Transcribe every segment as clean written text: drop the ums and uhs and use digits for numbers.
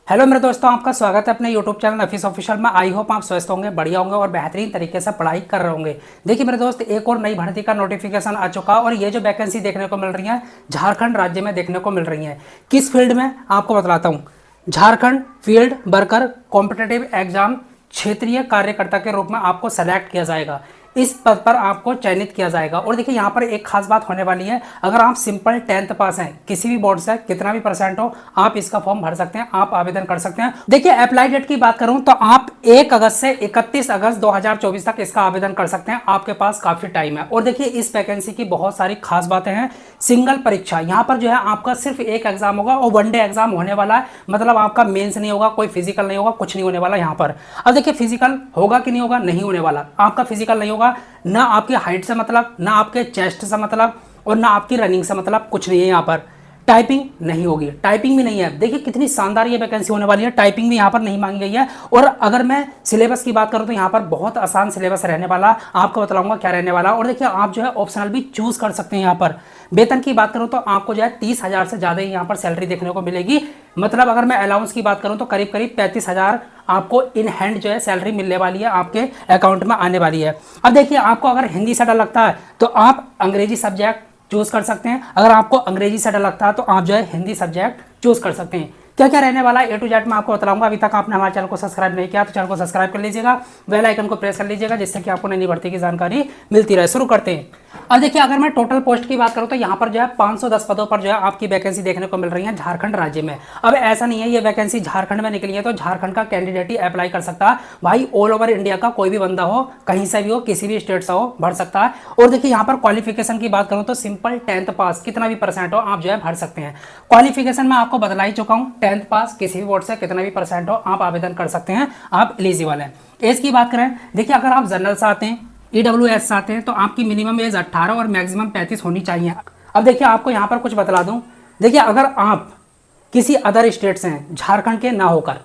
Hello मेरे दोस्तों, आपका स्वागत है अपने यूट्यूब चैनल नफीस ऑफिशियल में। आई होप आप स्वस्थ होंगे, बढ़िया होंगे और बेहतरीन तरीके से पढ़ाई कर रहे होंगे। देखिए मेरे दोस्त, एक और नई भर्ती का नोटिफिकेशन आ चुका और ये जो वैकेंसी देखने को मिल रही है झारखंड राज्य में देखने को मिल रही है। किस फील्ड में आपको बतलाता हूँ। Jharkhand field worker competitive exam क्षेत्रीय कार्यकर्ता के रूप में आपको सेलेक्ट किया जाएगा। इस पद पर आपको चयनित किया जाएगा। और देखिए यहाँ पर एक खास बात होने वाली है, अगर आप सिंपल 10th पास हैं, किसी भी बोर्ड से कितना भी परसेंट हो, आप इसका फॉर्म भर सकते हैं, आप आवेदन कर सकते हैं। देखिए अप्लाई डेट की बात करूं तो आप 1 अगस्त से 31 अगस्त 2024 तक इसका आवेदन कर सकते हैं। आपके पास काफी टाइम है। और देखिए इस वैकेंसी की बहुत सारी खास बातें हैं। सिंगल परीक्षा, यहाँ पर जो है आपका सिर्फ एक एग्जाम होगा और 1 डे एग्जाम होने वाला है। मतलब आपका मेंस नहीं होगा, कोई फिजिकल नहीं होगा, कुछ नहीं होने वाला यहाँ पर। अब देखिए फिजिकल होगा कि नहीं होगा, नहीं होने वाला। आपका फिजिकल नहीं होगा, ना आपकी हाइट से मतलब, ना आपके चेस्ट से मतलब, और ना आपकी रनिंग से मतलब, कुछ नहीं है यहाँ पर। टाइपिंग नहीं होगी, टाइपिंग भी नहीं है। देखिए कितनी शानदार ये वैकेंसी होने वाली है। टाइपिंग भी यहाँ पर नहीं मांगी गई है। और अगर मैं सिलेबस की बात करूँ तो यहाँ पर बहुत आसान सिलेबस रहने वाला, आपको बताऊंगा क्या रहने वाला। और देखिए आप जो है ऑप्शनल भी चूज कर सकते हैं यहाँ पर। वेतन की बात करूँ तो आपको जो है 30,000 से ज़्यादा ही यहाँ पर सैलरी देखने को मिलेगी। मतलब अगर मैं अलाउंस की बात करूँ तो करीब करीब 35,000 आपको इन हैंड जो है सैलरी मिलने वाली है, आपके अकाउंट में आने वाली है। अब देखिए आपको अगर हिंदी से डर लगता है तो आप अंग्रेजी सब्जेक्ट चूज कर सकते हैं। अगर आपको अंग्रेजी से डर लगता है तो आप जो है हिंदी सब्जेक्ट चूज कर सकते हैं। क्या क्या रहने वाला है A to Z मैं आपको बताऊंगा। अभी तक आपने हमारे चैनल को सब्सक्राइब नहीं किया तो चैनल को सब्सक्राइब कर लीजिएगा, बेल आइकन को प्रेस कर लीजिएगा, जिससे कि आपको नई भर्ती की जानकारी मिलती रहे। शुरू करते हैं। और देखिए अगर मैं टोटल पोस्ट की बात करूं तो यहाँ पर जो है 510 पदों पर जो है आपकी वैकेंसी देखने को मिल रही है झारखंड राज्य में। अब ऐसा नहीं है ये वैकेंसी झारखंड में निकली है तो झारखंड का कैंडिडेट ही अप्लाई कर सकता है। भाई ऑल ओवर इंडिया का कोई भी बंदा हो, कहीं से भी हो, किसी भी स्टेट से हो, भर सकता है। और देखिए यहाँ पर क्वालिफिकेशन की बात करूं तो सिंपल 10th पास, कितना भी परसेंट हो आप जो है भर सकते हैं। क्वालिफिकेशन में आपको बदला ही चुका हूँ, 10th पास किसी भी बोर्ड से कितना भी परसेंट हो आप आवेदन कर सकते हैं, आप एलिजिबल हैं। एज की बात करें, देखिए अगर आप जनरल से आते हैं, EWS से आते हैं तो आपकी मिनिमम एज 18 और मैक्सिमम 35 होनी चाहिए। अब देखिए आपको यहाँ पर कुछ बतला दूँ। देखिए अगर आप किसी अदर स्टेट से हैं, झारखंड के ना होकर,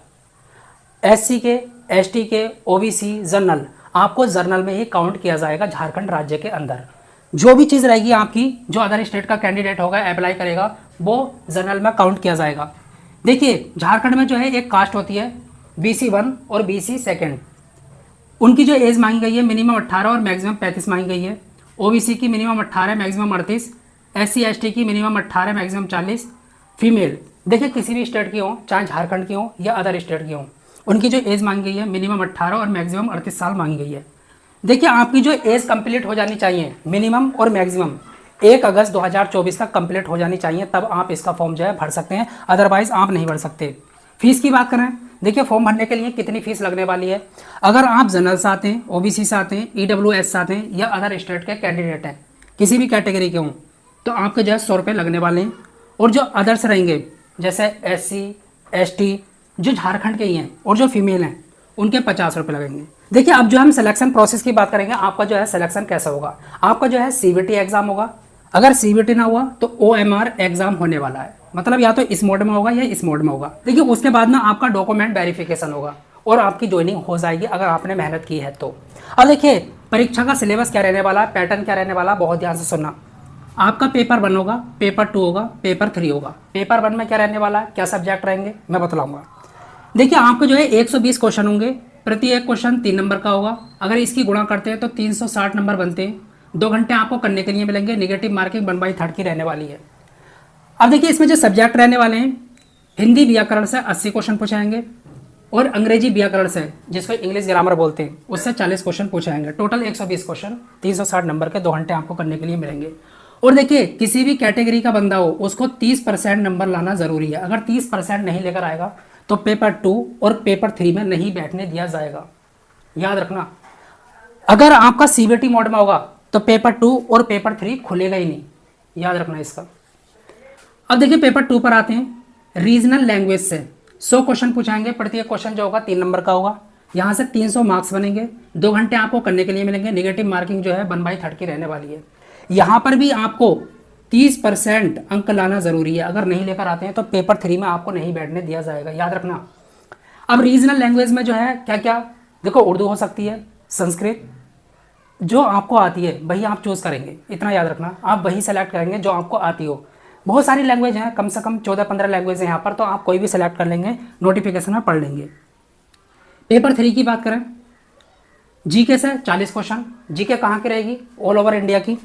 SC के, ST के, OBC, जनरल, आपको जर्नल में ही काउंट किया जाएगा झारखंड राज्य के अंदर। जो भी चीज़ रहेगी आपकी, जो अदर स्टेट का कैंडिडेट होगा अप्लाई करेगा, वो जर्नल में काउंट किया जाएगा। देखिए झारखंड में जो है एक कास्ट होती है BC 1 और BC 2। उनकी जो एज मांगी गई है मिनिमम 18 और मैक्सिमम 35 मांगी गई है। OBC की मिनिमम 18 मैक्सिमम 38, SC ST की मिनिमम 18 मैक्सिमम 40। फीमेल देखिए किसी भी स्टेट की हो, चाहे झारखंड की हो या अदर स्टेट की हो, उनकी जो एज मांगी गई है मिनिमम 18 और मैक्सिमम 38 साल मांगी गई है। देखिए आपकी जो एज कंप्लीट हो जानी चाहिए मिनिमम और मैक्सिमम 1 अगस्त 2024 तक कंप्लीट हो जानी चाहिए, तब आप इसका फॉर्म जो है भर सकते हैं, अदरवाइज आप नहीं भर सकते। फीस की बात करें, देखिए फॉर्म भरने के लिए कितनी फीस लगने वाली है। अगर आप जनरल से आते हैं, OBC से आते हैं, EWS से आते हैं या अदर स्टेट के कैंडिडेट हैं, किसी भी कैटेगरी के हों, तो आपके जो है 100 रुपये लगने वाले हैं। और जो अदर्स रहेंगे जैसे SC ST जो झारखंड के ही हैं और जो फीमेल हैं, उनके 50 रुपये लगेंगे। देखिए अब जो हम सिलेक्शन प्रोसेस की बात करेंगे, आपका जो है सिलेक्शन कैसा होगा। आपका जो है CBT एग्जाम होगा। अगर CBT ना हुआ तो OMR एग्जाम होने वाला है, मतलब या तो इस मोड में होगा या इस मोड में होगा। देखिए उसके बाद ना आपका डॉक्यूमेंट वेरिफिकेशन होगा और आपकी ज्वाइनिंग हो जाएगी अगर आपने मेहनत की है तो। अब देखिए परीक्षा का सिलेबस क्या रहने वाला है, पैटर्न क्या रहने वाला, बहुत ध्यान से सुनना। आपका पेपर 1 होगा, पेपर 2 होगा, पेपर 3 होगा। पेपर 1 में क्या रहने वाला है, क्या सब्जेक्ट रहेंगे, मैं बतलाऊंगा। देखिए आपको जो है 120 क्वेश्चन होंगे, प्रति एक क्वेश्चन 3 नंबर का होगा। अगर इसकी गुणा करते हैं तो 360 नंबर बनते हैं। 2 घंटे आपको करने के लिए मिलेंगे। नेगेटिव मार्किंग 1/3 की रहने वाली है। अब देखिए इसमें जो सब्जेक्ट रहने वाले हैं, हिंदी व्याकरण से 80 क्वेश्चन पूछाएंगे और अंग्रेजी व्याकरण से, जिसको इंग्लिश ग्रामर बोलते हैं, उससे 40 क्वेश्चन पूछाएंगे। टोटल 120 क्वेश्चन 360 नंबर के 2 घंटे आपको करने के लिए मिलेंगे। और देखिए किसी भी कैटेगरी का बंदा हो उसको 30% नंबर लाना जरूरी है। अगर 30% नहीं लेकर आएगा तो पेपर 2 और पेपर 3 में नहीं बैठने दिया जाएगा, याद रखना। अगर आपका CBT मोड में होगा तो पेपर 2 और पेपर 3 खुलेगा ही नहीं, याद रखना इसका। अब देखिए पेपर 2 पर आते हैं। रीजनल लैंग्वेज से 100 क्वेश्चन पूछाएंगे, प्रत्येक क्वेश्चन जो होगा 3 नंबर का होगा। यहाँ से 300 मार्क्स बनेंगे। 2 घंटे आपको करने के लिए मिलेंगे। नेगेटिव मार्किंग जो है 1/3 की रहने वाली है। यहाँ पर भी आपको 30% अंक लाना जरूरी है। अगर नहीं लेकर आते हैं तो पेपर 3 में आपको नहीं बैठने दिया जाएगा, याद रखना। अब रीजनल लैंग्वेज में जो है क्या क्या, देखो उर्दू हो सकती है, संस्कृत, जो आपको आती है वही आप चूज करेंगे, इतना याद रखना। आप वही सेलेक्ट करेंगे जो आपको आती हो। बहुत सारी लैंग्वेज हैं, कम से कम 14-15 लैंग्वेज है यहाँ पर, तो आप कोई भी सिलेक्ट कर लेंगे, नोटिफिकेशन में पढ़ लेंगे। पेपर 3 की बात करें, जीके से 40 क्वेश्चन। जीके कहाँ की रहेगी? ऑल ओवर इंडिया की।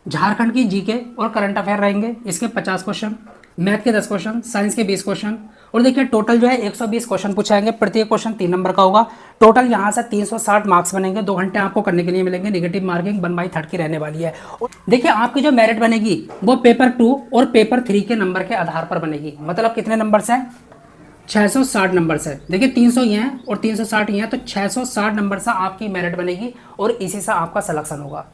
झारखंड की जीके और करंट अफेयर रहेंगे, इसके 50 क्वेश्चन। मैथ के 10 क्वेश्चन, साइंस के 20 क्वेश्चन। और देखिए टोटल जो है 120 क्वेश्चन पूछाएंगे, प्रत्येक क्वेश्चन 3 नंबर का होगा। टोटल यहाँ से 360 मार्क्स बनेंगे, 2 घंटे आपको करने के लिए मिलेंगे। नेगेटिव मार्किंग 1/3 की रहने वाली है। देखिए आपकी जो मेरिट बनेगी वो पेपर 2 और पेपर 3 के नंबर के आधार पर बनेगी। मतलब कितने नंबर से? 660 नंबर से। देखिए 300 ये हैं और 360 ये हैं, तो 660 नंबर से आपकी मेरिट बनेगी और इसी से आपका सिलेक्शन होगा।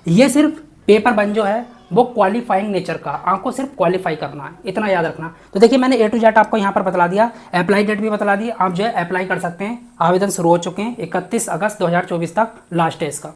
ये सिर्फ पेपर 1 जो है वो क्वालिफाइंग नेचर का, आपको सिर्फ क्वालिफाई करना है, इतना याद रखना। तो देखिए मैंने A to Z आपको यहाँ पर बता दिया, अप्लाई डेट भी बता दी। आप जो है अप्लाई कर सकते हैं। आवेदन शुरू हो चुके हैं, 31 अगस्त 2024 तक लास्ट है इसका।